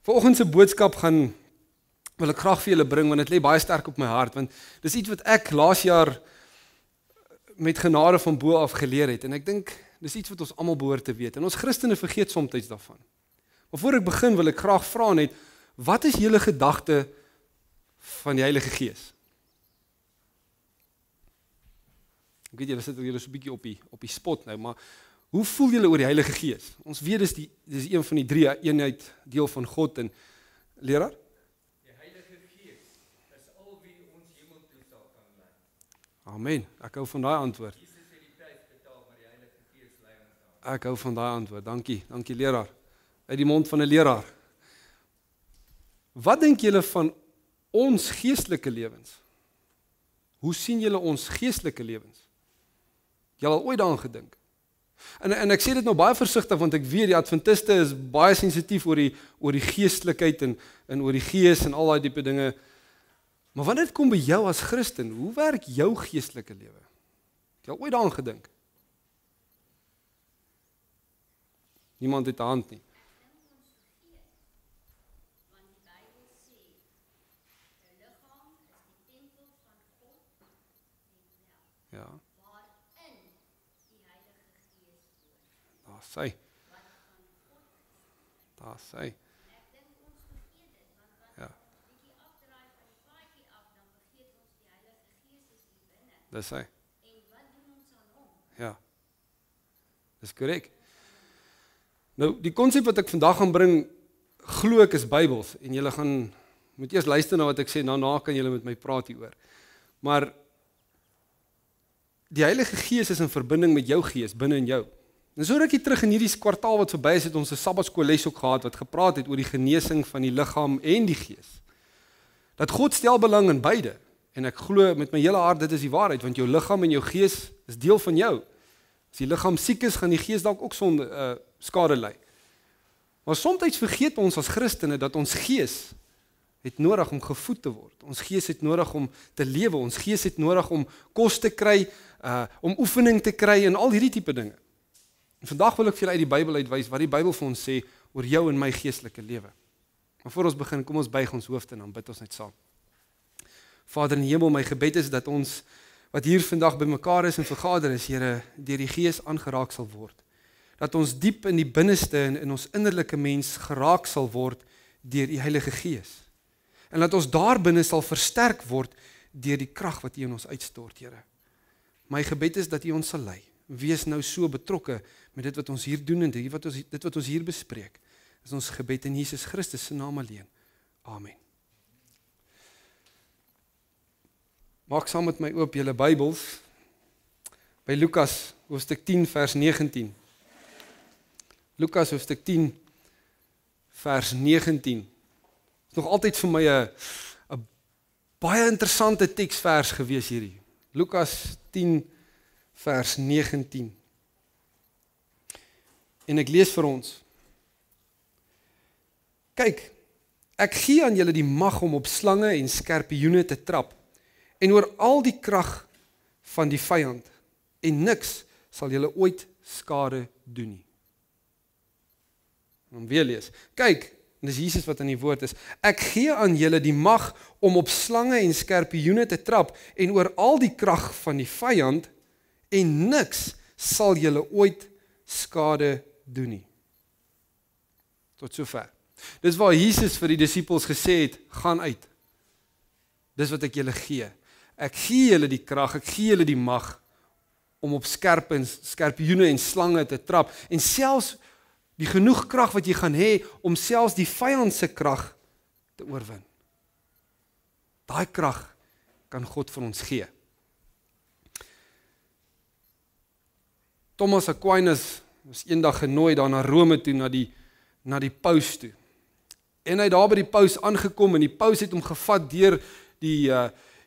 Vanoggend se boodskap wil ek graag vir julle bring, want dit lê baie sterk op my hart, want dis iets wat ek laas jaar met genade van bo af geleer het, en ek dink, dis iets wat ons almal behoort te weet, en ons Christene vergeet soms daarvan. Maar voor ek begin wil ek graag vra net, wat is julle gedagte van die Heilige Gees? Ek weet julle sit julle so 'n bietjie op die spot nou, maar hoe voel julle oor die Heilige Gees? Ons weet dis een van die drie eenheid deel van God en leraar? Die Heilige Gees is al wie ons hemel toe sal kan lei. Amen. Ek hou van daai antwoord. Jesus het die prys betaal, maar die Heilige Gees lei ons aan. Ek hou van daai antwoord. Dankie leraar. Uit die mond van 'n leraar. Wat dink julle van ons geestelike lewens? Hoe sien julle ons geestelike lewens? Julle al ooit daaraan gedink? En ek sê dit nou baie versigtig, want ek weet die Adventiste is baie sensitief oor die geestelikheid en oor die gees en al daai diepe dinge. Maar wanneer dit kom by jou as Christen, hoe werk jou geestelike lewe? Het jy al ooit daaraan gedink? Niemand het 'n hand nie. Ja. Daar sê. Ja. Dis hy. Ja. Dis korrek. Nou, die konsep wat ek vandag gaan bring, glo ek is Bybels, en julle moet eers luister na wat ek sê, daarna kan julle met my praat hieroor. Maar die Heilige Gees is in verbinding met jou gees, binne in jou. En so rukkie terug in hierdie kwartaal wat verby is, het ons 'n Sabbatskoolles ook gehad wat gepraat het oor die genesing van die liggaam en die gees. Dat God stel belang in beide. En ek glo met my hele hart dit is die waarheid, want jou liggaam en jou gees is deel van jou. As die liggaam siek is, gaan die gees dalk ook skade ly. Maar soms vergeet ons as Christene dat ons gees het nodig om gevoed te word. Ons gees het nodig om te lewe. Ons gees het nodig om kos te kry, om oefening te kry en al hierdie tipe dinge. En vandag wil ek vir julle uit die Bybel uitwys wat die Bybel vir ons sê oor jou en my geestelike lewe. Maar voor ons begin, kom ons buig ons hoofde en dan bid ons net saam. Vader in die hemel, my gebed is dat ons wat hier vandag bymekaar is en vergader is, Here, deur die Gees aangeraak sal word. Dat ons diep in die binneste en in ons innerlike mens geraak sal word deur die Heilige Gees. En dat ons daar binne sal versterk word deur die krag wat U in ons uitstort, Here. My gebed is dat U ons sal lei. Wees nou so betrokke met dit wat ons hier doen en dit wat ons hier bespreek. Dis ons gebed in Jesus Christus se naam alleen. Amen. Maak saam met my oop julle Bybels by Lukas hoofstuk 10 vers 19. Lukas hoofstuk 10 vers 19. Is nog altyd vir my 'n baie interessante teksvers gewees hierdie. Lukas 10 vers 19. En ek lees vir ons. Kyk, ek gee aan julle die mag om op slange en skorpioene te trap en oor al die krag van die vyand, en niks sal julle ooit skade doen nie. En dan weer lees. Kyk, en dis Jesus wat in die woord is. Ek gee aan julle die mag om op slange en skorpioene te trap en oor al die krag van die vyand, en niks sal julle ooit skade doen nie. Tot sover. Dis waar Jesus vir die disippels gesê het, gaan uit. Dis wat ek julle gee. Ek gee julle die krag, ek gee julle die mag om op skorpioene en slange te trap, en selfs die genoeg krag wat jy gaan hê om selfs die vyand se krag te oorwin. Daai krag kan God vir ons gee. Thomas Aquinas was eendag genooi daar na Rome toe, na die paus toe. En hy daar by die paus aangekom, en die paus het hom gevat deur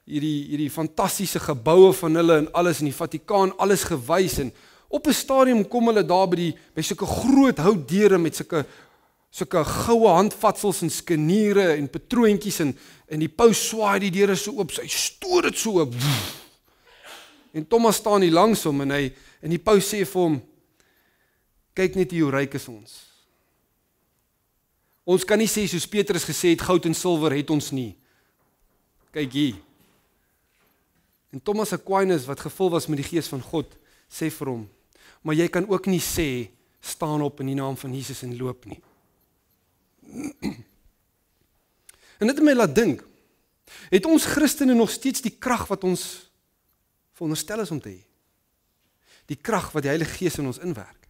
hierdie fantastiese geboue van hulle en alles, in die Vatikaan, alles gewys, en op 'n stadium kom hulle daar by sulke groot houtdeure met sulke goue handvatsels en skeniere en patroontjies, en die paus swaai die deure so oop, hy stoot dit so oop. En Thomas staan hier langs hom, en die paus sê vir hom, kyk net hoe ryk is ons. Ons kan nie sê soos Petrus gesê het, goud en silwer het ons nie. Kyk hier. En Thomas Aquinas wat gevul was met die Gees van God, sê vir hom, maar jy kan ook nie sê, staan op in die naam van Jesus en loop nie. En dit het my laat dink, het ons Christene nog steeds die krag wat ons veronderstel is om te hê? Die krag wat die Heilige Gees in ons inwerk?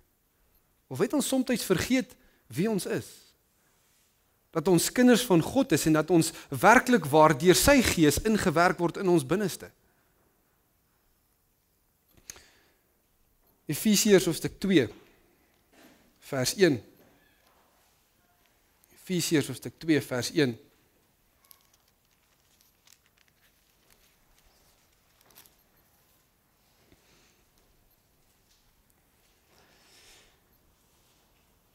Of het ons soms vergeet wie ons is? Dat ons kinders van God is en dat ons werklik waar deur sy Gees ingewerk word in ons binneste? Efesiërs hoofstuk 2 vers 1. Efesiërs hoofstuk 2 vers 1.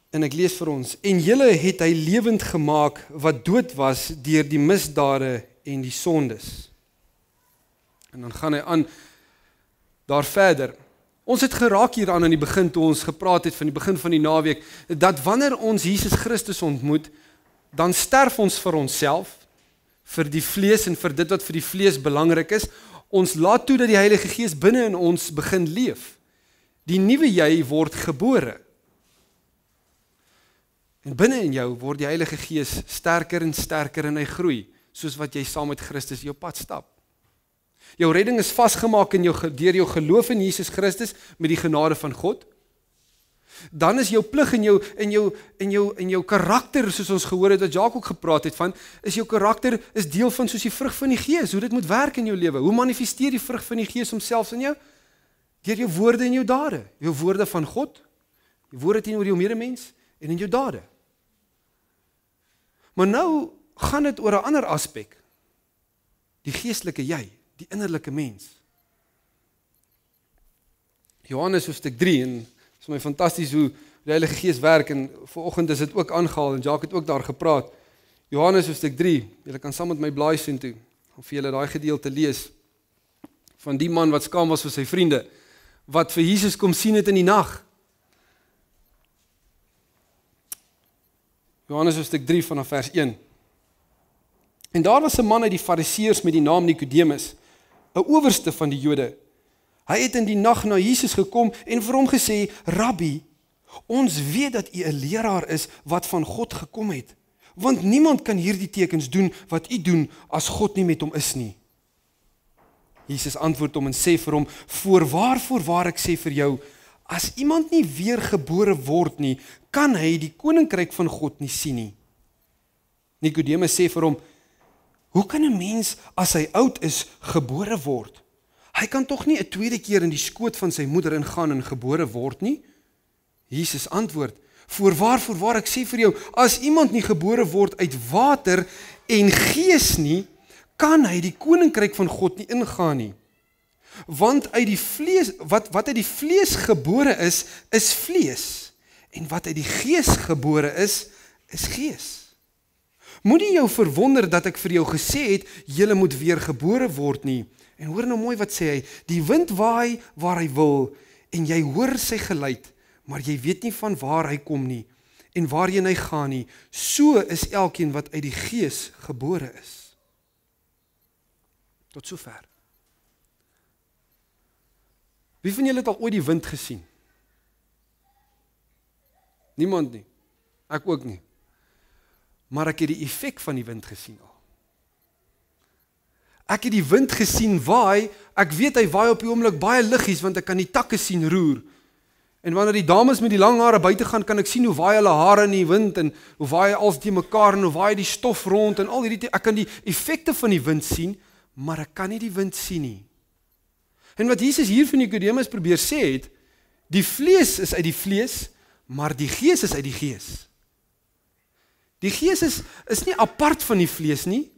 En ek lees vir ons, en julle het hy lewend gemaak wat dood was deur die misdade en die sondes. En dan gaan hy aan daar verder. Ons het geraak hieraan in die begin toe ons gepraat het van die begin van die naweek, dat wanneer ons Jesus Christus ontmoet, dan sterf ons vir onsself, vir die vlees en vir dit wat vir die vlees belangrik is. Ons laat toe dat die Heilige Gees binne in ons begin leef. Die nuwe jy word gebore. En binne in jou word die Heilige Gees sterker en sterker en hy groei, soos wat jy saam met Christus jou pad stap. Jou redding is vasgemaak deur jou geloof in Jesus Christus met die genade van God. Dan is jou plig en jou karakter, soos ons gehoor het wat Jacques ook gepraat het van, is jou karakter is deel van soos die vrug van die Gees, hoe dit moet werk in jou lewe. Hoe manifesteer die vrug van die Gees homself in jou? Deur jou woorde en jou dade. Jou woorde van God, die woorde teenoor jou medemens en in jou dade. Maar nou gaan dit oor 'n ander aspek. Die geestelike jy, die innerlike mens. Johannes hoofstuk 3, en dit is my fantasties hoe die Heilige Gees werk, en vanoggend is dit ook aangehaal, en Jacques het ook daar gepraat. Johannes hoofstuk 3, julle kan saam met my blaai sien toe, om vir julle daai gedeelte lees, van die man wat skaam was vir sy vriende, wat vir Jesus kom sien het in die nag. Johannes hoofstuk 3 vanaf vers 1. En daar was 'n man uit die Fariseërs met die naam Nikodemus, 'n owerste van die Jode. Hy het in die nag na Jesus gekom en vir hom gesê, Rabbi, ons weet dat u 'n leraar is wat van God gekom het, want niemand kan hierdie tekens doen wat u doen as God nie met hom is nie. Jesus antwoord hom en sê vir hom, voorwaar ek sê vir jou, as iemand nie weergebore word nie, kan hy die koninkryk van God nie sien nie. Nikodemus sê vir hom, hoe kan 'n mens as hy oud is gebore word? Hy kan tog nie 'n tweede keer in die skoot van sy moeder ingaan en gebore word nie? Jesus antwoord, voorwaar ek sê vir jou, as iemand nie gebore word uit water en gees nie, kan hy die koninkryk van God nie ingaan nie. Want uit die vlees, wat uit die vlees gebore is vlees, en wat uit die gees gebore is gees. Moenie jou verwonder dat ek vir jou gesê het, julle moet weer gebore word nie. En hoor nou mooi wat sê hy, die wind waai waar hy wil, en jy hoor sy geluid, maar jy weet nie van waar hy kom nie, en waarheen hy gaan nie. So is elkeen wat uit die gees gebore is. Tot sover. Wie van julle het al ooit die wind gesien? Niemand nie. Ek ook nie. Maar ek het die effek van die wind gesien al. Ek het die wind gesien waai, ek weet hy waai op die oomblik baie liggies, want ek kan die takke sien roer. En wanneer die dames met die lang hare buite gaan, kan ek sien hoe waai hulle hare in die wind, en hoe waai alles te mekaar, en hoe waai die stof rond, en al hierdie, ek kan die effekte van die wind sien, maar ek kan nie die wind sien nie. En wat Jesus hier van Nikodemus probeer sê het, die vlees is uit die vlees, maar die gees is uit die gees. Die gees is nie apart van die vlees nie,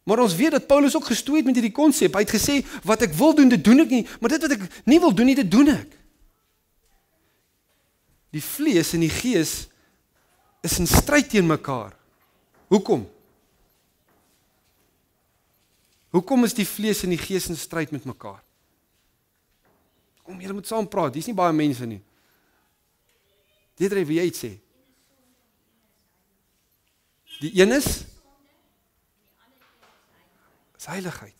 maar ons weet dat Paulus ook gestoei het met hierdie konsep. Hy het gesê, wat ek wil doen, dit doen ek nie, maar dit wat ek nie wil doen nie, dit doen ek. Die vlees en die gees is in stryd teen mekaar. Hoekom? Hoekom is die vlees en die gees in stryd met mekaar? Julle moet saam praat, dis nie baie mense nie. Dit wil jy iets sê. Die een is heiligheid.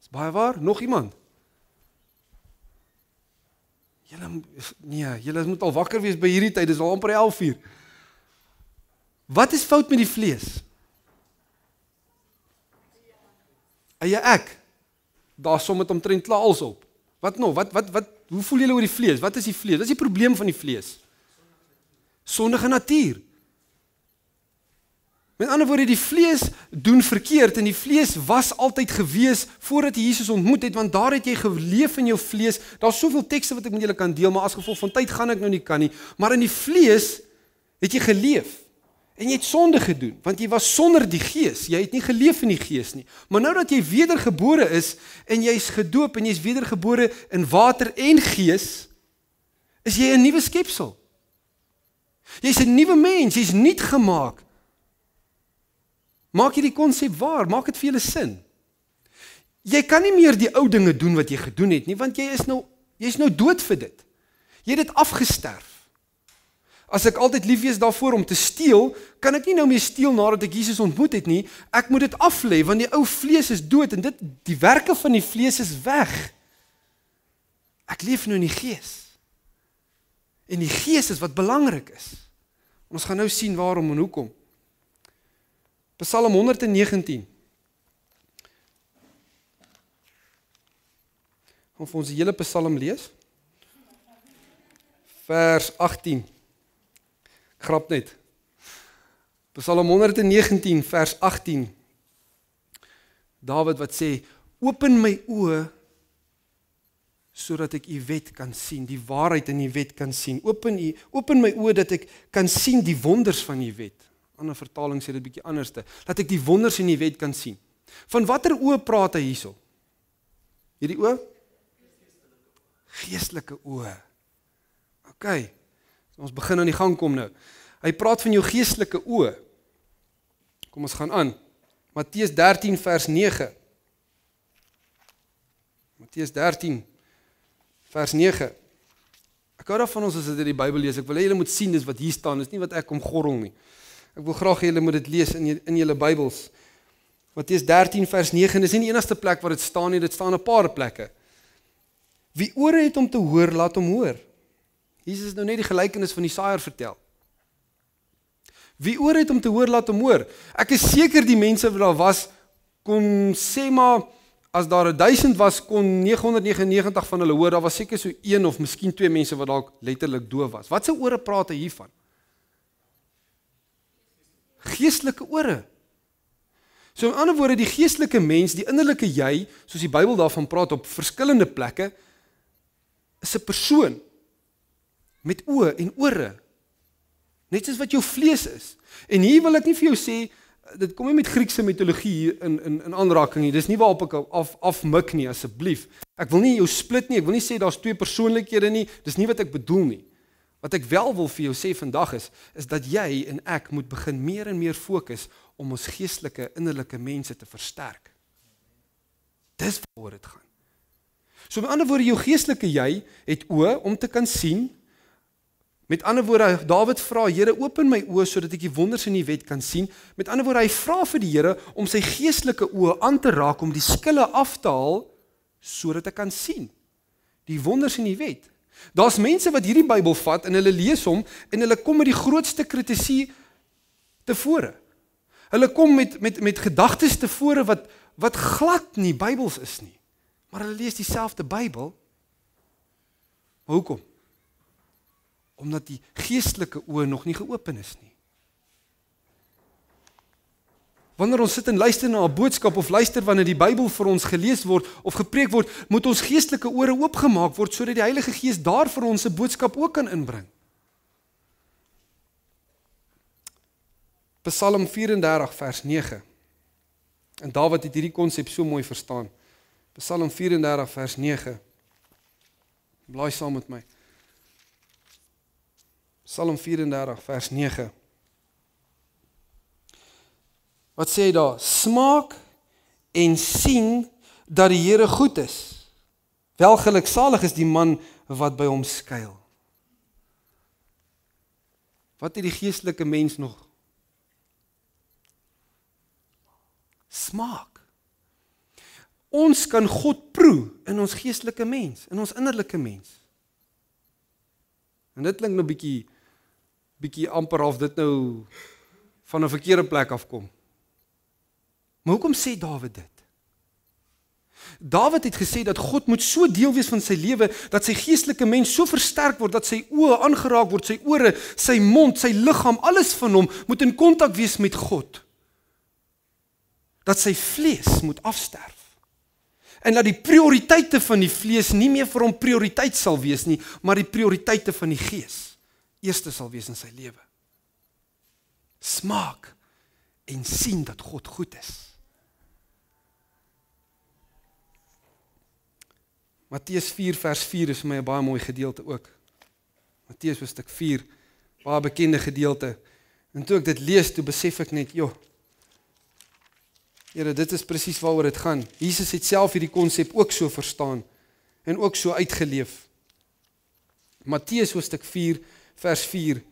Is baie waar? Nog iemand? Julle moet al wakker wees by hierdie tyd, dis al amper 11:00. Wat is fout met die vlees? Eie ek. Daar som het omtrent klaar als op. Wat nog? Hoe voel julle oor die vlees? Wat is die vlees? Wat is die probleem van die vlees? Sondige natuur. Met ander woorde, die vlees doen verkeerd en die vlees was altyd gewees voordat jy Jesus ontmoet het, want daar het jy geleef in jou vlees. Daar's soveel tekste wat ek met julle kan deel, maar as gevolg van tyd gaan ek nou nie kan nie. Maar in die vlees het jy geleef en jy het sonde gedoen, want jy was sonder die gees. Jy het nie geleef in die gees nie. Maar nou dat jy wedergebore is en jy's gedoop en jy's wedergebore in water en gees, is jy 'n nuwe skepsel. Jy's 'n nuwe mens, jy's nuut gemaak. Maak jy die konsep waar, maak dit vir julle sin. Jy kan nie meer die ou dinge doen wat jy gedoen het nie, want jy's nou dood vir dit. Jy het dit afgesterf. As ek altyd lief wees daarvoor om te steel, kan ek nie nou meer steel nadat ek Jesus ontmoet het nie. Ek moet dit aflê, want die ou vlees is dood en die werke van die vlees is weg. Ek leef nou in die gees. En die gees is wat belangrik is. Ons gaan nou sien waarom en hoekom. Psalm 119. Gaan vir ons die hele Psalm lees. Vers 18. Ek grap net. Psalm 119 vers 18. Dawid wat sê, open my oë sodat ek u wet kan sien, die waarheid in u wet kan sien. Open my oë dat ek kan sien die wonders van u wet. Ander vertaling sê dit bietjie anderste. Dat ek die wonders in die wet kan sien. Van watter oë praat hy hierso? Hierdie oë? Geestelike oë. OK. So ons begin aan die gang kom nou. Hy praat van jou geestelike oë. Kom ons gaan aan. Matteus 13 vers 9. Matteus 13 vers 9. Ek hou daarvan ons as dit in die Bybel lees. Ek wil hê julle moet sien dis wat hier staan, dis nie wat ek kom gorrel nie. Ek wil graag hê julle moet dit lees in julle Bybels. Matteus 13 vers 9, dis nie die enigste plek waar dit staan nie, dit staan 'n paar plekke. Wie ore het om te hoor, laat hom hoor. Jesus het nou net die gelykenis van die saaiër vertel. Wie ore het om te hoor, laat hom hoor. Ek is seker die mense wat daar was, kon sê maar, as daar 1000 was, kon 999 van hulle hoor, daar was seker so 1 of miskien 2 mense wat dalk letterlik doof was. Wat se ore praat hy hiervan? Geestelike ore. So in ander woorde, die geestelike mens, die innerlike jy, soos die Bybel daarvan praat op verskillende plekke, is 'n persoon met oë en ore. Net soos wat jou vlees is. En hier wil ek nie vir jou sê, dit kom nie met Griekse mitologie in aanraking nie, dis nie waarop ek afmik nie, asseblief. Ek wil nie jou split nie, ek wil nie sê daar's 2 persoonlikhede nie, dis nie wat ek bedoel nie. Wat ek wel wil vir jou sê vandag is dat jy en ek moet begin meer en meer fokus om ons geestelike, innerlike mense te versterk. Dis waaroor dit gaan. So met ander woorde, jou geestelike jy het oë om te kan sien. Met ander woorde, Dawid vra, Here, open my oë sodat ek die wonders in die wet kan sien. Met ander woorde, hy vra vir die Here om sy geestelike oë aan te raak, om die skille af te haal, sodat ek kan sien. Die wonders in die wet. Daar's mense wat hierdie Bybel vat en hulle lees hom en hulle kom met die grootste kritisie tevore. Hulle kom met gedagtes tevore wat glad nie Bybels is nie. Maar hulle lees dieselfde Bybel. Maar hoekom? Omdat die geestelike oë nog nie geopen is nie. Wanneer ons sit en luister na 'n boodskap of luister wanneer die Bybel vir ons gelees word of gepreek word, moet ons geestelike ore oopgemaak word sodat die Heilige Gees daar vir ons 'n boodskap ook kan inbring. Psalm 34 vers 9. En Dawid het hierdie konsep so mooi verstaan. Psalm 34 vers 9. Blaai saam met my. Psalm 34 vers 9. Wat sê hy daar? Smaak en sien dat die Here goed is. Welgeluksalig is die man wat by hom skuil. Wat het die geestelike mens nog Smaak. Ons kan God proe in ons geestelike mens, in ons innerlike mens. En dit klink nou bietjie amper of dit nou van 'n verkeerde plek afkom. Maar hoekom sê Dawid dit? Dawid het gesê dat God moet so deel wees van sy lewe, dat sy geestelike mens so versterk word, dat sy oë aangeraak word, sy ore, sy mond, sy liggaam, alles van hom moet in kontak wees met God. Dat sy vlees moet afsterf. En dat die prioriteite van die vlees nie meer vir hom prioriteit sal wees nie, maar die prioriteite van die gees eerste sal wees in sy lewe. Smaak en sien dat God goed is. Matteus 4 vers 4 is vir my 'n baie mooi gedeelte ook. Matteus hoofstuk 4, baie bekende gedeelte. En toe ek dit lees, toe besef ek net, joh, Here, dit is presies waaroor dit gaan. Jesus het self hierdie konsep ook so verstaan en ook so uitgeleef. Matteus hoofstuk 4 vers 4.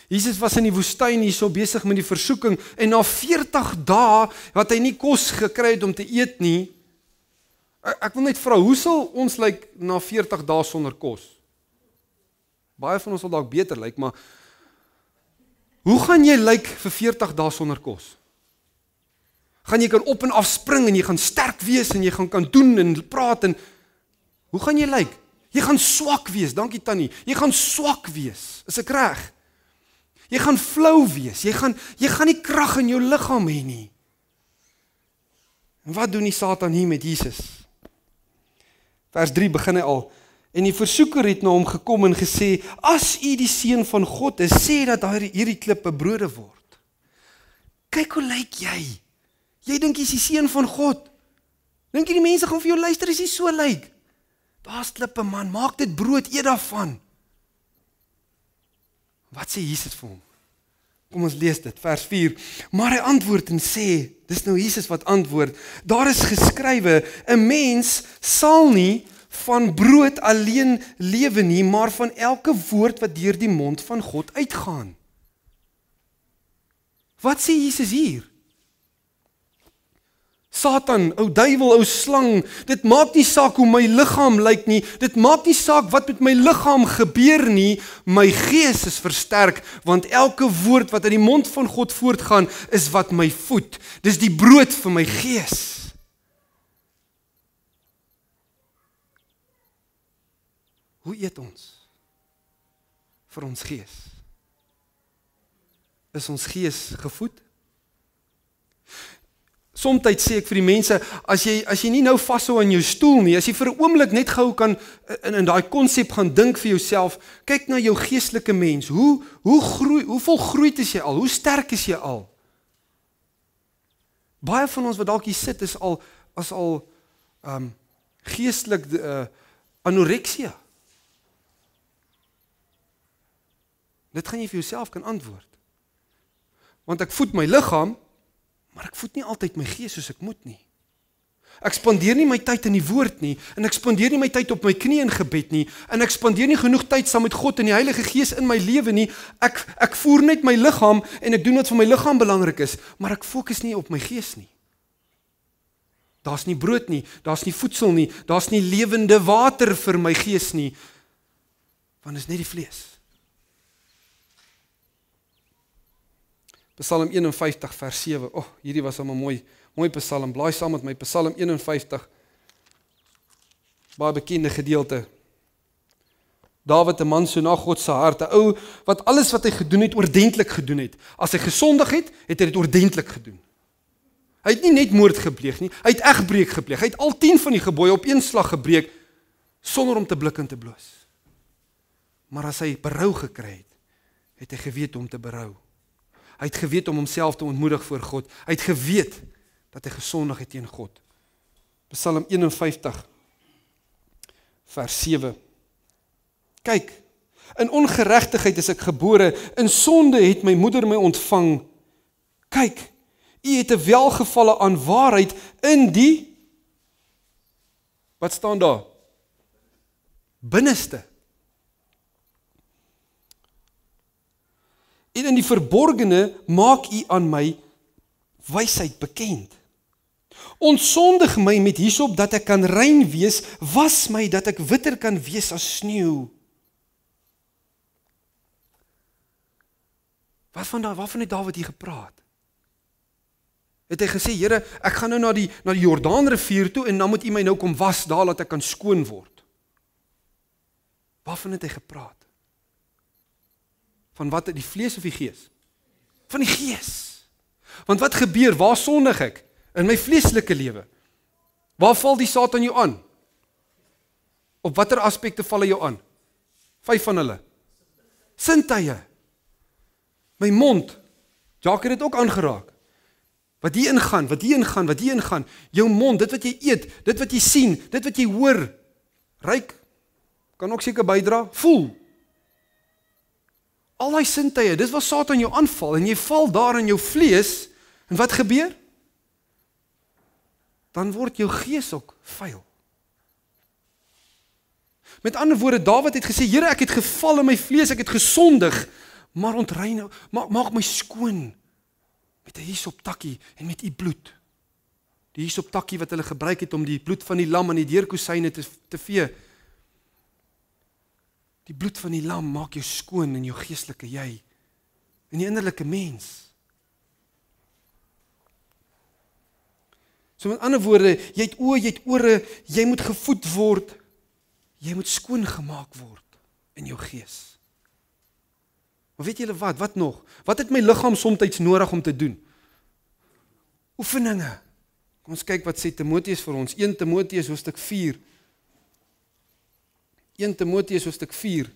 Jesus was in die woestyn hierso besig met die versoeking en na 40 dae wat hy nie kos gekry het om te eet nie. Ek wil net vra, hoe sal ons lyk na 40 dae sonder kos? Baie van ons sal dalk beter lyk, maar hoe gaan jy lyk vir 40 dae sonder kos? Gaan jy kan op en af spring en jy gaan sterk wees en jy gaan kan doen en praat en hoe gaan jy lyk? Jy gaan swak wees, dankie Tannie. Jy gaan swak wees. Is ek reg? Jy gaan flou wees. Jy gaan nie krag in jou liggaam hê nie. En wat doen die Satan hier met Jesus? Vers 3 begin hy al. En die versoeker het na hom gekom en gesê, as u die seun van God is, sê dat hierdie klippe brode word. Kyk hoe lyk jy? Jy dink jy's die seun van God. Dink jy die mense gaan vir jou luister as jy so lyk? Daar's klippe man, maak dit brood, eet daarvan. Wat sê Jesus vir hom? Kom ons lees dit, vers 4. Maar hy antwoord en sê, dis nou Jesus wat antwoord, daar is geskrywe, 'n mens sal nie van brood alleen lewe nie, maar van elke woord wat deur die mond van God uitgaan. Wat sê Jesus hier? Satan, ou duiwel, ou slang, dit maak nie saak hoe my liggaam lyk nie, dit maak nie saak wat met my liggaam gebeur nie, my gees is versterk, want elke woord wat uit die mond van God voortgaan, is wat my voed. Dis die brood vir my gees. Hoe eet ons? Vir ons gees. Is ons gees gevoed? Somtyd sê ek vir die mense, as jy nie nou vashou aan jou stoel nie, as jy vir 'n oomblik net gou kan in daai konsep gaan dink vir jouself, kyk na jou geestelike mens, hoe volgroeid is jy al, hoe sterk is jy al? Baie van ons wat dalk hier sit is al geestelik anoreksia. Dit gaan jy vir jouself kan antwoord. Want ek voed my liggaam, maar ek voed nie altyd my gees soos ek moet nie. Ek spandeer nie my tyd in die woord nie, en ek spandeer nie my tyd op my knie in gebed nie, en ek spandeer nie genoeg tyd saam met God en die Heilige Gees in my lewe nie. Ek voer net my liggaam en ek doen wat vir my liggaam belangrik is, maar ek fokus nie op my gees nie. Daar's nie brood nie, daar's nie voedsel nie, daar's nie lewende water vir my gees nie, want dit is net die vlees. Psalm 51 vers 7, hierdie was al 'n mooi psalm, blaai saam met my, Psalm 51, baie bekende gedeelte. Dawid, 'n man so na God se hart, 'n ou wat alles wat hy gedoen het, oordentlik gedoen het. As hy gesondig het, het hy dit oordentlik gedoen. Hy het nie net moord gepleeg nie, hy het egbreek gepleeg, hy het al 10 van die gebooie op een slag gebreek, sonder om te blik en te bloos. Maar as hy berou gekry het, het hy geweet om te berou. Hy het geweet om homself te ontmoedig voor God. Hy het geweet dat hy gesondig het teen God. Psalm 51 vers 7. Kyk, in ongeregtigheid is ek gebore, in sonde het my moeder my ontvang. Kyk, u het 'n welgevalle aan waarheid in die, wat staan daar? Binneste. En in die verborgene maak u aan my wysheid bekend. Ontsondig my met hysop dat ek kan rein wees, was my dat ek witter kan wees as sneeu. Waarvan het Dawid hier gepraat? Het hy gesê, Here, ek gaan nou na die Jordaanrivier toe en dan moet U my nou kom was daar dat ek kan skoon word. Waarvan het hy gepraat? Van wat, die vlees of die gees? Van die gees. Want wat gebeur, waar sondig ek? In my vleeslike lewe. Waar val die Satan jou aan? Op watter aspekte val hy jou aan? 5 van hulle. Sintuie. My mond. Jacques het dit ook aangeraak. Wat hier ingaan. Jou mond, dit wat jy eet, dit wat jy sien, dit wat jy hoor. Ryk, kan ook seker bydra. Voel. Al die sintuie, dis wat Satan jou aanval, en jy val daar in jou vlees, en wat gebeur? Dan word jou gees ook vuil. Met ander woorde, Dawid het gesê, Here, ek het geval in my vlees, ek het gesondig, maar ontrein, maak my skoon, met 'n hisoptakkie en met U bloed. Die hisoptakkie wat hulle gebruik het om die bloed van die lam aan die deurkosyne te vee. Die bloed van die lam maak jou skoon in jou geestelike jy, in die innerlike mens. So met ander woorde, jy het oë, jy het ore, jy moet gevoed word, jy moet skoon gemaak word in jou gees. Maar weet julle wat nog? Wat het my liggaam soms nodig om te doen? Oefeninge. Kom ons kyk wat sê Timoteus vir ons. 1 Timoteus hoofstuk 4. 1 Timoteus hoofstuk 4.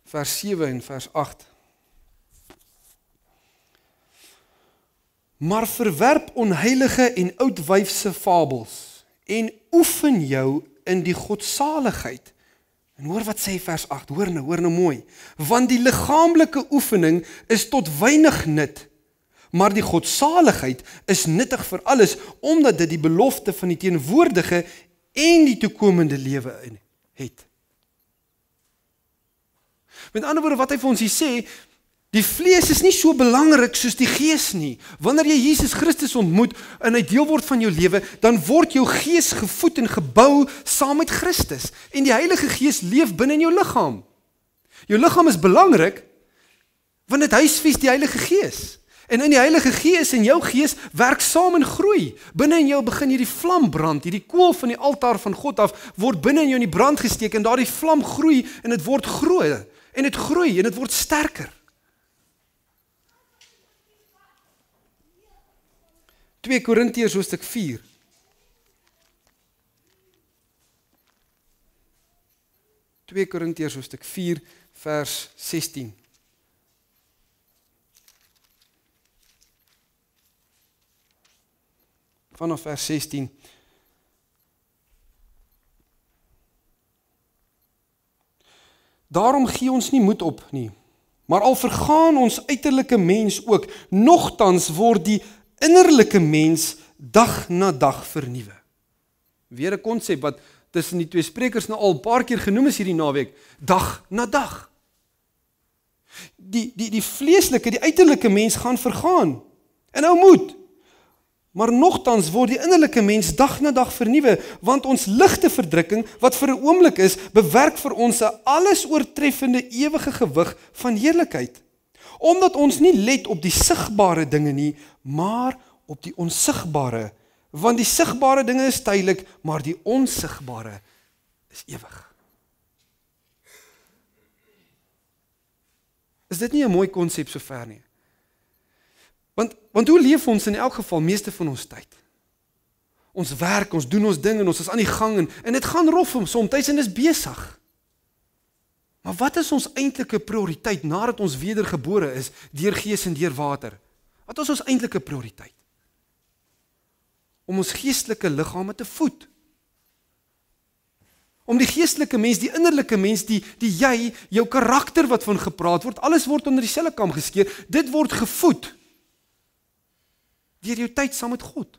Vers 7 en vers 8. Maar verwerp onheilige en oudwyfse fabels en oefen jou in die godsaligheid. En hoor wat sê vers 8, hoor nou mooi. Want die liggaamlike oefening is tot weinig nut, maar die godsaligheid is nuttig vir alles, omdat dit die belofte van die teenwoordige en die toekomende lewe in het. Met ander woorde, wat hy vir ons hier sê, die vlees is nie so belangrik soos die gees nie. Wanneer jy Jesus Christus ontmoet en hy deel word van jou lewe, dan word jou gees gevoed en gebou saam met Christus. En die Heilige Gees leef binne in jou liggaam. Jou liggaam is belangrik, want dit huisves die Heilige Gees. En in die Heilige Gees en jou gees werk saam en groei. Binne in jou begin hierdie vlam brand, hierdie kool van die altaar van God af, word binne in jou in die brand gesteek, en daardie vlam groei, en dit word groei, en dit word sterker. 2 Korintiërs hoofstuk 4. 2 Korintiërs hoofstuk 4 vers 16. Vanaf vers 16. Daarom gee ons nie moed op nie, maar al vergaan ons uiterlike mens ook, nogtans word die innerlike mens dag na dag vernuwe. Weer 'n konsep wat tussen die twee sprekers nou al 'n paar keer genoem is hierdie naweek, dag na dag. Die vleeslike, die uiterlike mens gaan vergaan, en hou moed. Maar nogtans word die innerlike mens dag na dag vernuwe, want ons ligte verdrukking, wat vir 'n oomblik is, bewerk vir ons 'n alles oortreffende ewige gewig van heerlikheid. Omdat ons nie let op die sigbare dinge nie, maar op die onsigbare. Want die sigbare dinge is tydelik, maar die onsigbare is ewig. Is dit nie 'n mooi konsep sover nie? Want hoe leef ons in elk geval meeste van ons tyd? Ons werk, ons doen ons ding en ons is aan die gang en dit gaan rof soms en is besig. Maar wat is ons eintlike prioriteit nadat ons wedergebore is deur gees en deur water? Wat is ons eintlike prioriteit? Om ons geestelike liggame te voed. Om die geestelike mens, die innerlike mens, die jy, jou karakter wat van gepraat word, alles word onder dieselfde kam geskeer, dit word gevoed deur jou tyd saam met God,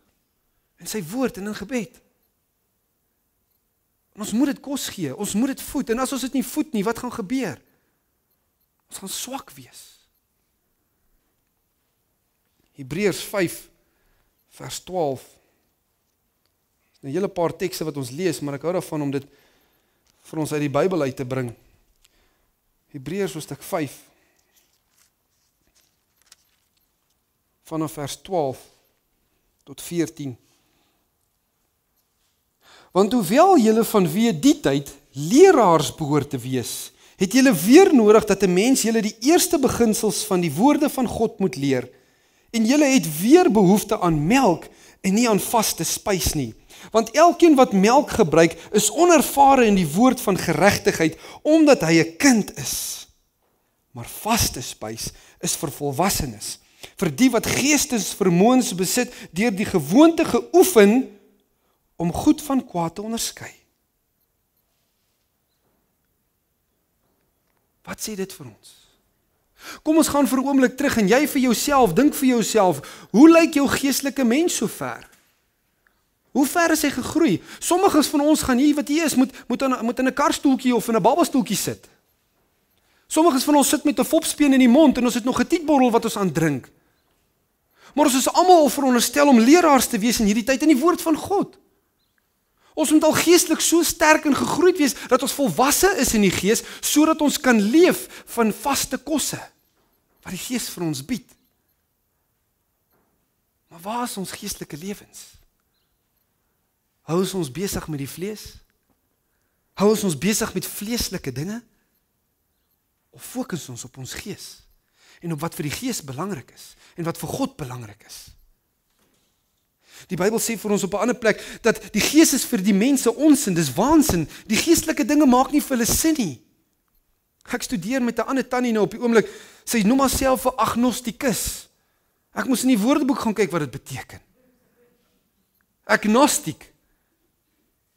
en sy woord en in gebed. En ons moet dit kos gee, ons moet dit voed, en as ons dit nie voed nie, wat gaan gebeur? Ons gaan swak wees. Hebreërs 5 vers 12. Dis 'n hele paar tekste wat ons lees, maar ek hou daarvan om dit vir ons uit die Bybel uit te bring. Hebreërs hoofstuk 5 vanaf vers 12 tot 14. Want hoewel julle vanweë die tyd leraars behoort te wees, het julle weer nodig dat 'n mens julle die eerste beginsels van die woorde van God moet leer. En julle het weer behoefte aan melk en nie aan vaste spys nie. Want elkeen wat melk gebruik is onervare in die woord van geregtigheid, omdat hy 'n kind is. Maar vaste spys is vir volwassenes, vir die wat geestesvermoëns besit deur die gewoonte geoefen om goed van kwaad te onderskei. Wat sê dit vir ons? Kom ons gaan vir 'n oomblik terug en jy vir jouself, dink vir jouself, hoe lyk jou geestelike mens so ver? Hoe ver is hy gegroei? Sommiges van ons gaan hier wat hier is, moet in 'n karstoeltjie of in 'n babastoeltjie sit. Sommiges van ons sit met 'n fopspeen in die mond en ons het nog 'n tietbottel wat ons aan drink. Maar ons is almal veronderstel om leraars te wees in hierdie tyd in die woord van God. Ons moet al geestelik so sterk en gegroeid wees dat ons volwasse is in die gees, sodat ons kan leef van vaste kosse wat die Gees vir ons bied. Maar waar is ons geestelike lewens? Hou ons besig met die vlees? Hou ons besig met vleeslike dinge? Of fokus ons op ons gees en op wat vir die gees belangrik is en wat vir God belangrik is? Die Bybel sê vir ons op 'n ander plek dat die gees is vir die mense onsin, dis waansin. Die geestelike dinge maak nie vir hulle sin nie. Ek studeer met 'n ander tannie nou op die oomblik. Sy noem haarself 'n agnostikus. Ek moes in die woordeboek gaan kyk wat dit beteken. Agnostiek.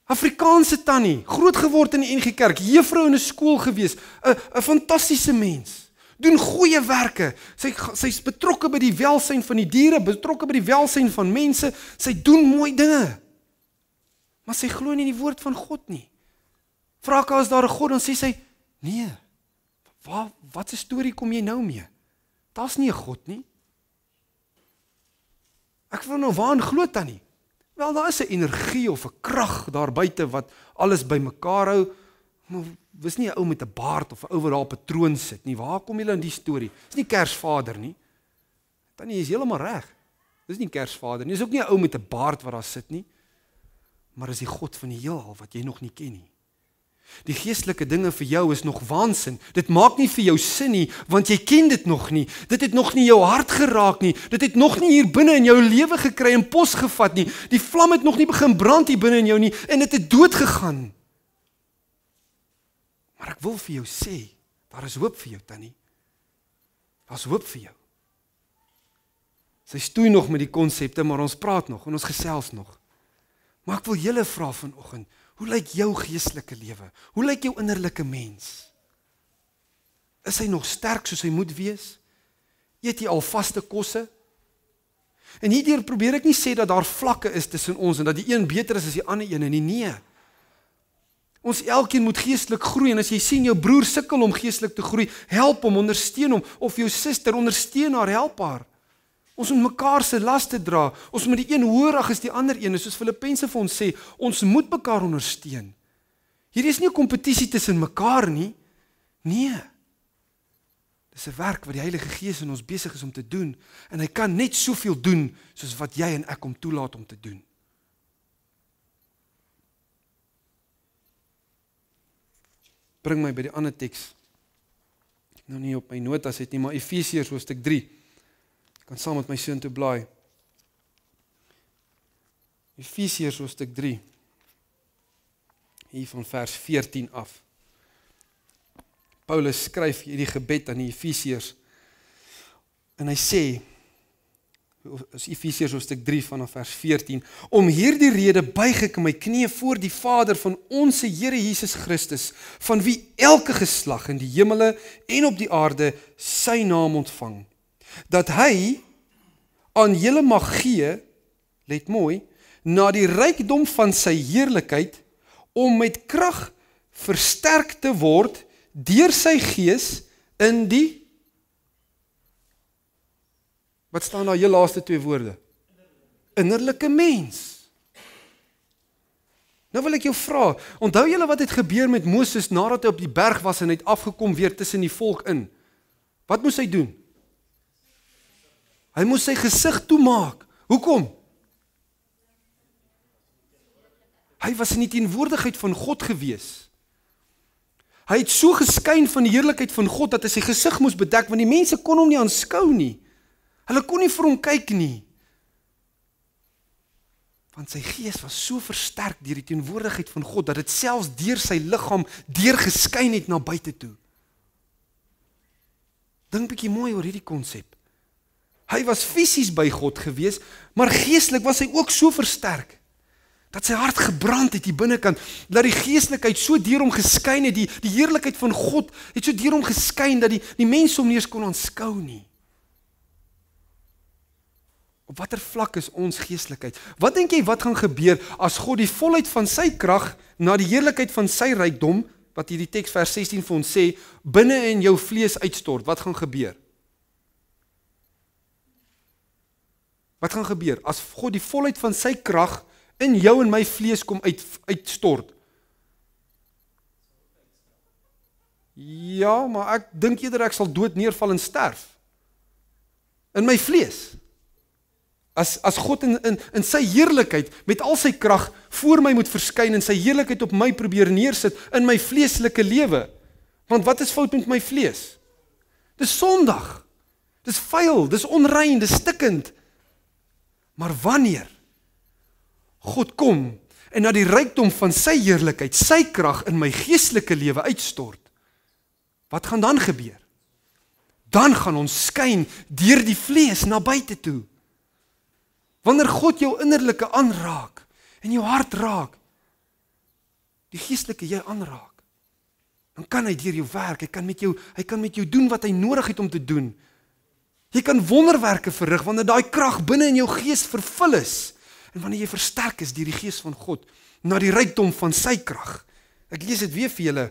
Afrikaanse tannie, groot geword in die NG Kerk, juffrou in 'n skool gewees, 'n fantastiese mens. Doen goeie werke. Sy's betrokke by die welsyn van die diere, betrokke by die welsyn van mense. Sy doen mooi dinge. Maar sy glo nie in die woord van God nie. Vra haar as daar 'n God, dan sê sy, nee. Wat 'n storie kom jy nou mee? Daar's nie 'n God nie. Ek wil nou waaraan glo tannie? Wel, daar is 'n energie of 'n krag daar buite wat alles bymekaar hou. Maar dis nie 'n ou met 'n baard of 'n ou wat daar op 'n troon sit nie. Waar kom julle in die storie? Dis nie Kersvader nie. Tannie is heeltemal reg. Dis nie Kersvader nie. Dis ook nie 'n ou met 'n baard wat daar sit nie. Maar is die God van die heelal wat jy nog nie ken nie. Die geestelike dinge vir jou is nog waansin. Dit maak nie vir jou sin nie, want jy ken dit nog nie. Dit het nog nie jou hart geraak nie. Dit het nog nie hier binne in jou lewe gekry en pos gevat nie. Die vlam het nog nie begin brand hier binne in jou nie en dit het dood gegaan. Maar ek wil vir jou sê, daar is hoop vir jou tannie. Daar's hoop vir jou. Sy stoei nog met die konsepte, maar ons praat nog en ons gesels nog. Maar ek wil julle vra vanoggend, hoe lyk jou geestelike lewe? Hoe lyk jou innerlike mens? Is hy nog sterk soos hy moet wees? Eet jy al vaste kosse? En hierdeur probeer ek nie sê dat daar vlakke is tussen ons en dat die een beter is as die ander een nie. Nee. Ons elkeen moet geestelik groei en as jy sien jou broer sukkel om geestelik te groei, help hom, ondersteun hom, of jou suster, ondersteun haar, help haar. Ons moet mekaar se laste dra. Ons moet die een hoër ag as die ander een, soos Filippense vir ons sê, ons moet mekaar ondersteun. Hier is nie 'n kompetisie tussen mekaar nie. Nee. Dis 'n werk wat die Heilige Gees in ons besig is om te doen en hy kan net soveel doen soos wat jy en ek hom toelaat om te doen. Bring my by die ander teks. Ek nou nie op my notas het nie, maar Efesiërs hoofstuk 3. Ek kan saam met my seun toe blaai. Efesiërs hoofstuk 3. Hier van vers 14 af. Paulus skryf hierdie gebed aan die Efesiërs. En hy sê, is Efesiërs hoofstuk 3 vanaf vers 14, om hierdie rede buig ek my knieë voor die Vader van ons Here Jesus Christus, van wie elke geslag in die hemele en op die aarde sy naam ontvang, dat hy aan julle mag gee, let mooi, na die rykdom van sy heerlikheid, om met krag versterk te word deur sy gees in die, wat staan daar heel laaste 2 woorde? Innerlike mens. Nou wil ek jou vra, onthou julle wat het gebeur met Moses nadat hy op die berg was en hy het afgekom weer tussen die volk in? Wat moes hy doen? Hy moes sy gesig toemaak. Hoekom? Hy was in die teenwoordigheid van God gewees. Hy het so geskyn van die heerlikheid van God dat hy sy gesig moes bedek, want die mense kon hom nie aanskou nie. Hulle kon nie vir hom kyk nie. Want sy gees was so versterk deur die teenwoordigheid van God, dat dit selfs deur sy liggaam deurgeskyn het na buite toe. Dink bietjie mooi oor hierdie konsep. Hy was fisies by God gewees, maar geestelik was hy ook so versterk, dat sy hart gebrand het die binnekant, dat die geestelikheid so deur hom geskyn het, die heerlikheid van God het so deur hom geskyn, dat die mense hom nie eens kon aanskou nie. Op watter vlak is ons geestelikheid? Wat dink jy wat gaan gebeur as God die volheid van sy krag na die heerlikheid van sy rykdom, wat hierdie teks vers 16 vir ons sê, binne in jou vlees uitstort? Wat gaan gebeur? Wat gaan gebeur as God die volheid van sy krag in jou en my vlees kom uitstort? Ja, maar ek dink eerder ek sal dood neerval en sterf. In my vlees. As God in sy heerlikheid met al sy krag voor my moet verskyn en sy heerlikheid op my probeer neersit in my vleeslike lewe. Want wat is fout met my vlees? Dis sondig. Dis vuil, dis onrein, dis stikkend. Maar wanneer God kom en na die rykdom van sy heerlikheid, sy krag in my geestelike lewe uitstort, wat gaan dan gebeur? Dan gaan ons skyn deur die vlees na buite toe. Wanneer God jou innerlike aanraak en jou hart raak, die geestelike jy aanraak, dan kan hy deur jou werk, hy kan met jou doen wat hy nodig het om te doen. Jy kan wonderwerke verrig wanneer daai krag binne in jou gees vervul is en wanneer jy versterk is deur die gees van God na die rykdom van sy krag. Ek lees dit weer vir julle.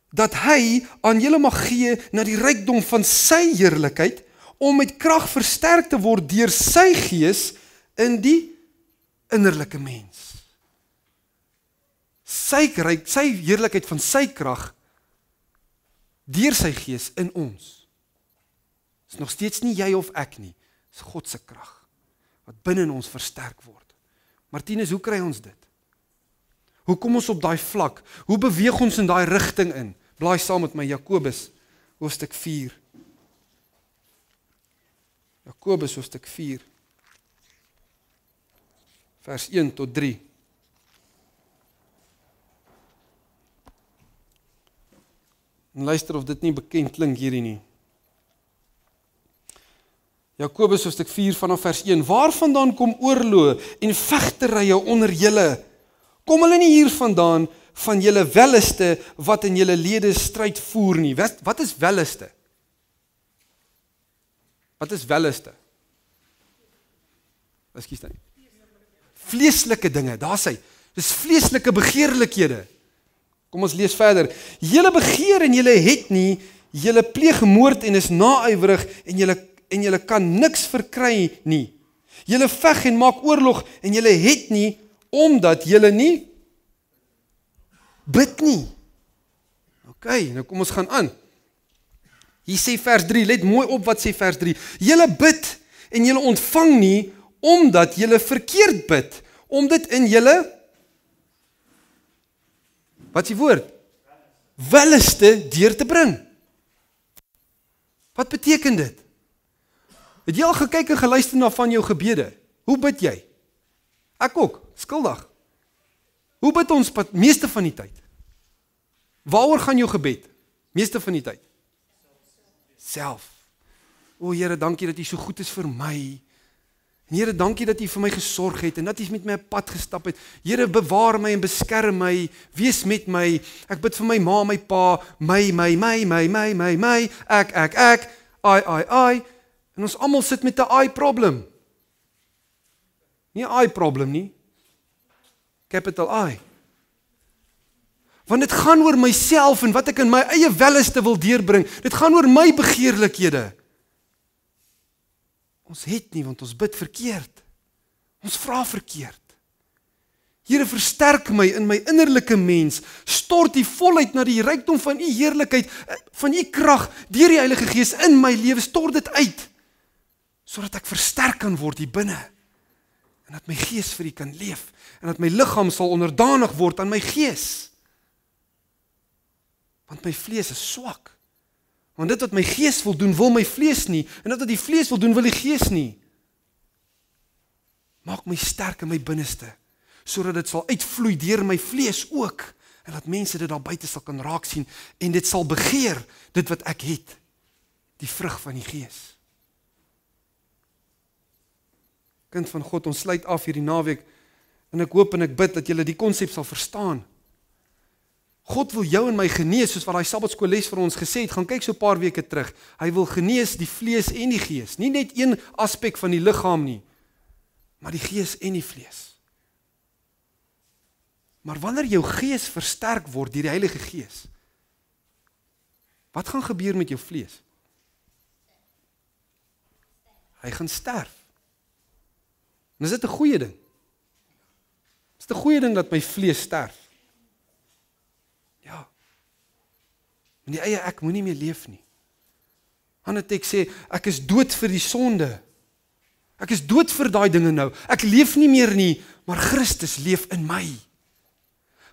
Dat hy aan julle mag gee na die rykdom van sy heerlikheid om met krag versterk te word deur sy gees in die innerlike mens. Sy heerlikheid van sy krag deur sy gees in ons. Is nog steeds nie jy of ek nie, is God se krag wat binne in ons versterk word. Martinus, hoe kry ons dit? Hoe kom ons op daai vlak? Hoe beweeg ons in daai rigting in? Blaai saam met my Jakobus hoofstuk 4. Jakobus hoofstuk 4 vers 1 tot 3. En luister of dit nie bekend klink hierdie nie. Jakobus hoofstuk 4 vanaf vers 1. Waarvandaan kom oorloë en vegterye onder julle? Kom hulle nie hier vandaan van julle welliste wat in julle lede stryd voer nie? Wat is welliste? Wat is welliste? Ekskuus dan. Vleeslike dinge, daar's hy. Dis vleeslike begeerlikhede. Kom ons lees verder. Julle begeer en julle het nie, julle pleeg moord en is naaiwerig en julle kan niks verkry nie. Julle veg en maak oorlog en julle het nie, omdat julle nie bid nie. OK, nou kom ons gaan aan. Hier sê vers 3, let mooi op wat sê vers 3. Julle bid en julle ontvang nie, omdat julle verkeerd bid, om dit in julle, wat is die woord? Welliste deur te bring. Wat beteken dit? Het jy al gekyk en geluister na van jou gebede? Hoe bid jy? Ek ook, skuldig. Hoe bid ons meeste van die tyd? Waaroor gaan jou gebed? Meeste van die tyd? Self. O Here, dankie dat U so goed is vir my. En Here, dankie dat U vir my gesorg het en dat U met my 'n pad gestap het. Here, bewaar my en beskerm my, wees met my. Ek bid vir my ma, my pa, my, ek, I. En ons almal sit met 'n I problem. Nie 'n I problem nie. capital I. Want dit gaan oor myself en wat ek in my eie welleste wil deurbring. Dit gaan oor my begeerlikhede. Ons het nie, want ons bid verkeerd. Ons vra verkeerd. Here, versterk my in my innerlike mens. Stort U volheid na die rykdom van U heerlikheid, van U krag, deur die Heilige Gees in my lewe. Stort dit uit, sodat ek versterk kan word hier binne. En dat my gees vir U kan leef. En dat my liggaam sal onderdanig word aan my gees. Want my vlees is swak. Want dit wat my gees wil doen, wil my vlees nie. En dit wat die vlees wil doen, wil die gees nie. Maak my sterk in my binneste, sodat dit sal uitvloei deur my vlees ook. En dat mense dit daar buite sal kan raak sien. En dit sal begeer, dit wat ek het. Die vrug van die gees. Kind van God, ons sluit af hierdie naweek. En ek hoop en ek bid dat julle die konsep sal verstaan. God wil jou en my genees, soos wat daai Sabbatskoolles vir ons gesê het, gaan kyk so 'n paar weke terug. Hy wil genees die vlees en die gees. Nie net een aspek van die liggaam nie, maar die gees en die vlees. Maar wanneer jou gees versterk word deur die Heilige Gees, wat gaan gebeur met jou vlees? Hy gaan sterf. En is dit 'n goeie ding? Is dit 'n goeie ding dat my vlees sterf? Ja. En die eie ek moenie meer leef nie. Ander teks sê, ek is dood vir die sonde. Ek is dood vir daai dinge nou. Ek leef nie meer nie, maar Christus leef in my.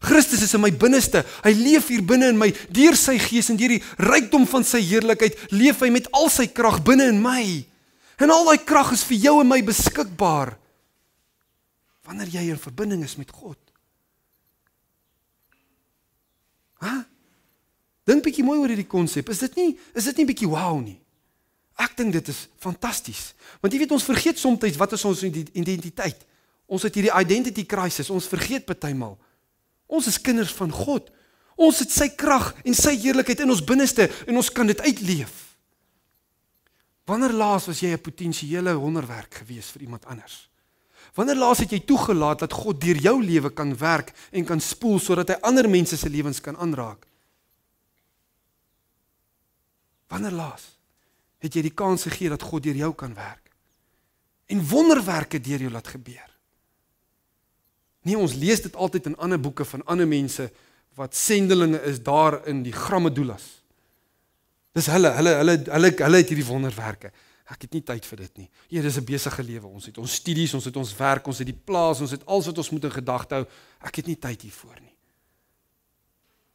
Christus is in my binneste. Hy leef hier binne in my, deur sy gees en deur die rykdom van sy heerlikheid, leef hy met al sy krag binne in my. En al daai krag is vir jou en my beskikbaar, wanneer jy in verbinding is met God. Dink bietjie mooi oor hierdie konsep. Is dit nie bietjie wow nie? Ek dink dit is fantasties. Want jy weet, ons vergeet soms wat is ons identiteit. Ons het hierdie identity crisis, ons vergeet partymal. Ons is kinders van God. Ons het sy krag en sy heerlikheid in ons binneste en ons kan dit uitleef. Wanneer laas was jy 'n potensiële wonderwerk gewees vir iemand anders? Wanneer laas het jy toegelaat dat God deur jou lewe kan werk en kan spoel sodat hy ander mense se lewens kan aanraak? Wanneer laas het jy die kans gegee dat God deur jou kan werk en wonderwerke deur jou laat gebeur? Nee, ons lees dit altyd in ander boeke van ander mense wat sendelinge is daar in die Grammadulas. Dis hulle het hierdie wonderwerke. Ek het nie tyd vir dit nie. Hier is 'n besige lewe. Ons het ons studies, ons het ons werk, ons het die plaas, ons het alles wat ons moet in gedagte hou. Ek het nie tyd hiervoor nie.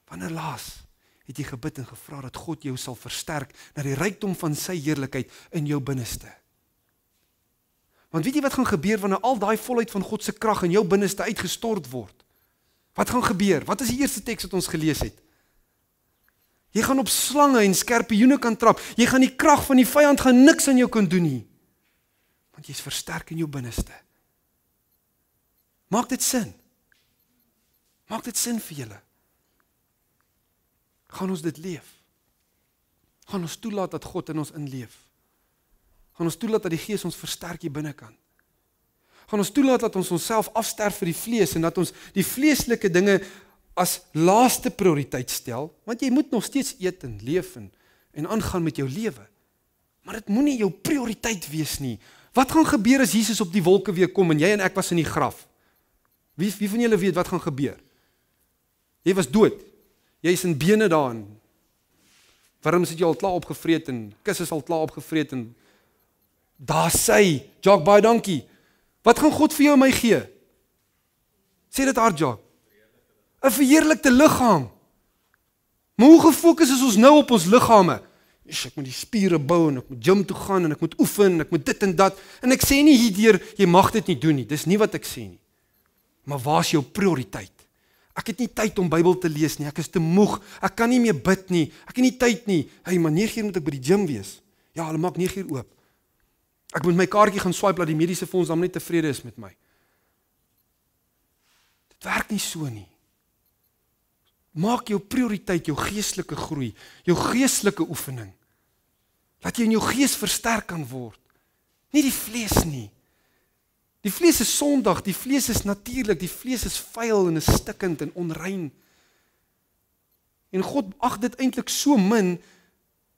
Wanneer laas het jy gebid en gevra dat God jou sal versterk na die rykdom van sy heerlikheid in jou binneste? Want weet jy wat gaan gebeur wanneer al daai volheid van God se krag in jou binneste uitgestort word? Wat gaan gebeur? Wat is die eerste teks wat ons gelees het? Jy gaan op slange en skorpioene kan trap. Jy gaan die krag van die vyand gaan niks aan jou kan doen nie. Want jy's versterk in jou binneste. Maak dit sin? Maak dit sin vir julle? Gaan ons dit leef? Gaan ons toelaat dat God in ons inleef? Gaan ons toelaat dat die Gees ons versterk hier binnekant? Gaan ons toelaat dat ons onsself afsterf vir die vlees en dat ons die vleeslike dinge as laaste prioriteit stel, want jy moet nog steeds eet en leef en aangaan met jou lewe. Maar dit moenie jou prioriteit wees nie. Wat gaan gebeur as Jesus op die wolke weer kom en jy en ek was in die graf? Wie van julle weet wat gaan gebeur? Jy was dood. Jy is in bene daarin. Wurms het jy al klaar opgevreet en kusse is al klaar opgevreet en daar sy, Jacques, baie dankie. Wat gaan God vir jou en my gee? Sê dit hard, Jacques. 'n verheerlikte liggaam. Maar hoe gefokus is ons nou op ons liggame? Ek moet die spiere bou en ek moet gym toe gaan en ek moet oefen en ek moet dit en dat. En ek sê nie hierdeur jy mag dit nie doen nie. Dis nie wat ek sê nie. Maar waar is jou prioriteit? Ek het nie tyd om Bybel te lees nie. Ek is te moeg. Ek kan nie meer bid nie. Ek het nie tyd nie. Hey, maar 9 uur moet ek by die gym wees. Ja, hulle maak 9 uur oop. Ek moet my kaartjie gaan swipe dat die mediese fonds dan net tevrede is met my. Dit werk nie so nie. Maak jou prioriteit jou geestelike groei, jou geestelike oefening. Laat jy in jou gees versterk kan word. Nie die vlees nie. Die vlees is sondig, die vlees is natuurlik, die vlees is vuil en is stikkend en onrein. En God ag dit eintlik so min,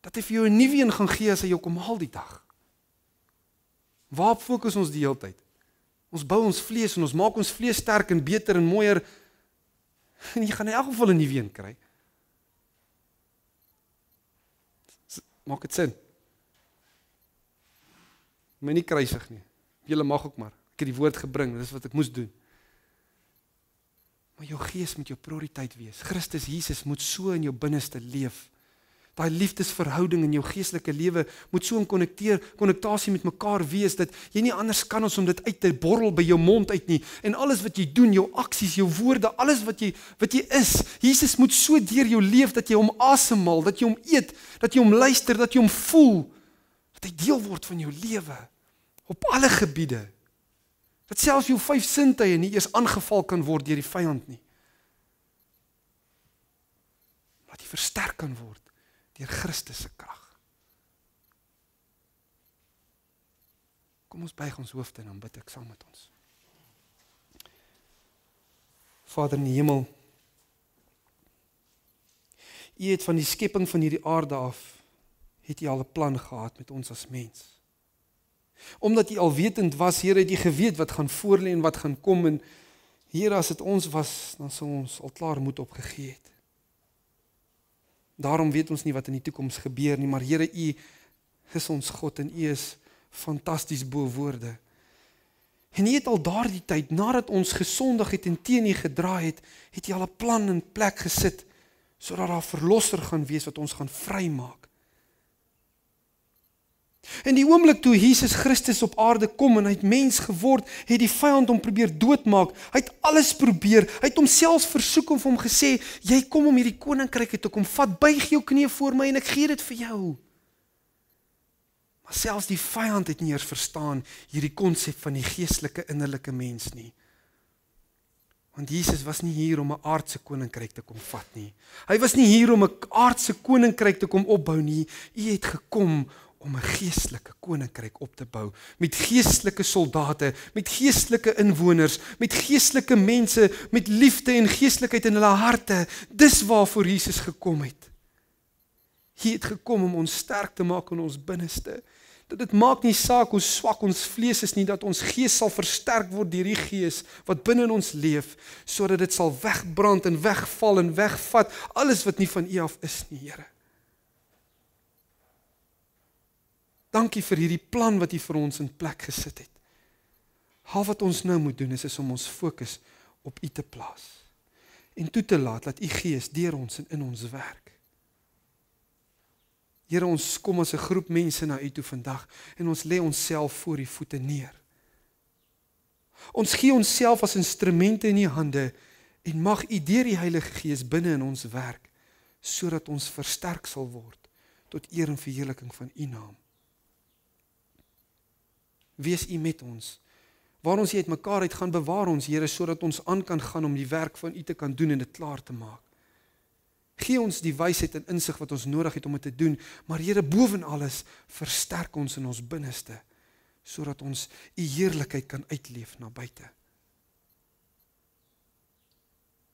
dat hy vir jou 'n nuwe een gaan gee as hy jou kom haal die dag. Waarop fokus ons die hele tyd? Ons bou ons vlees en ons maak ons vlees sterk en beter en mooier, en jy gaan in elk geval 'n nuwe een kry. Maak dit sin? My nie kruisig nie. Julle mag ook maar. Ek het die woord gebring, dit is wat ek moes doen. Maar jou gees moet jou prioriteit wees. Christus Jesus moet so in jou binneste leef. Daai liefdesverhouding in jou geestelike lewe moet so in konnektasie met mekaar wees, dat jy nie anders kan as om dit uit te borrel by jou mond uit nie. En alles wat jy doen, jou aksies, jou woorde, alles wat jy is, Jesus moet so deur jou leef, dat jy hom asemhaal, dat jy hom eet, dat jy hom luister, dat jy hom voel, dat hy deel word van jou lewe, op alle gebiede. Dat selfs jou 5 sintuie nie eers aangeval kan word deur die vyand nie. Dat jy versterk kan word deur Christus se krag. Kom ons buig ons hoofde en dan bid ek saam met ons. Vader in die hemel, U het van die skepping van hierdie aarde af, het U al 'n plan gehad met ons as mens. Omdat U alwetend was, Here, het U geweet wat gaan voorlê en wat gaan kom, en Here, as dit ons was, dan sou ons al klaar moed opgegee het. Daarom weet ons nie wat in die toekoms gebeur nie, maar Here, U is ons God en U is fantasties bo woorde. En U het al daardie tyd, nadat ons gesondig het en teen U gedraai het, het U al 'n plan in plek gesit, sodat daar 'n verlosser gaan wees wat ons gaan vrymaak. En die oomblik toe Jesus Christus op aarde kom en hy het mens geword, het die vyand hom probeer doodmaak. Hy het alles probeer. Hy het homself versoek en vir hom gesê, jy kom om hierdie koninkryk te kom vat, buig jou knie voor my en ek gee dit vir jou. Maar selfs die vyand het nie eers verstaan hierdie konsep van die geestelike innerlike mens nie. Want Jesus was nie hier om 'n aardse koninkryk te kom vat nie. Hy was nie hier om 'n aardse koninkryk te kom opbou nie. U het gekom om 'n geestelike koninkryk op te bou, met geestelike soldate, met geestelike inwoners, met geestelike mense, met liefde en geestelikheid in hulle harte. Dis waarvoor Jesus gekom het. Hy het gekom om ons sterk te maak in ons binneste. Dat dit maak nie saak hoe swak ons vlees is nie, dat ons gees sal versterk word deur die gees wat binne in ons leef, sodat dit sal wegbrand en wegval en wegvat alles wat nie van U af is nie, Here. Dankie vir hierdie plan wat U vir ons in plek gesit het. Al wat ons nou moet doen is om ons fokus op U te plaas en toe te laat dat U Gees deur ons en in ons werk. Here, ons kom as 'n groep mense na U toe vandag en ons lê onsself voor U voete neer. Ons gee onsself as instrumente in U hande en mag U deur die Heilige Gees binne in ons werk, sodat ons versterk sal word tot eer en verheerliking van U naam. Wees U met ons. Waar ons uit mekaar uit gaan, bewaar ons, Here, sodat ons aan kan gaan om die werk van U te kan doen en dit klaar te maak. Gee ons die wysheid en insig wat ons nodig het om dit te doen, maar Here, boven alles, versterk ons in ons binneste, sodat ons U heerlikheid kan uitleef na buite.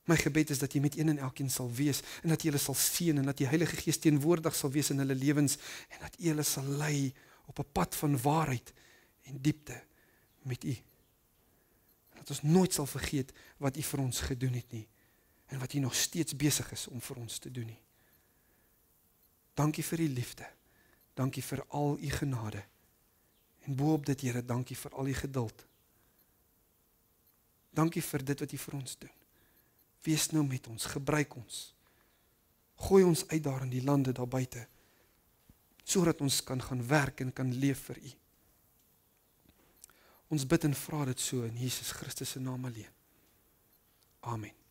My gebed is dat U met een en elkeen sal wees, en dat U hulle sal seën, en dat die Heilige Gees teenwoordig sal wees in hulle lewens, en dat U hulle sal lei op 'n pad van waarheid en diepte met U. En dat ons nooit sal vergeet wat U vir ons gedoen het nie, en wat U nog steeds besig is om vir ons te doen nie. Dankie vir U liefde, dankie vir al U genade, en bo-op dit, Here, dankie vir al U geduld. Dankie vir dit wat U vir ons doen. Wees nou met ons, gebruik ons. Gooi ons uit daar in die lande daar buite, sodat ons kan gaan werk en kan leef vir U. Ons bid en vra dit so in Jesus Christus se naam alleen. Amen.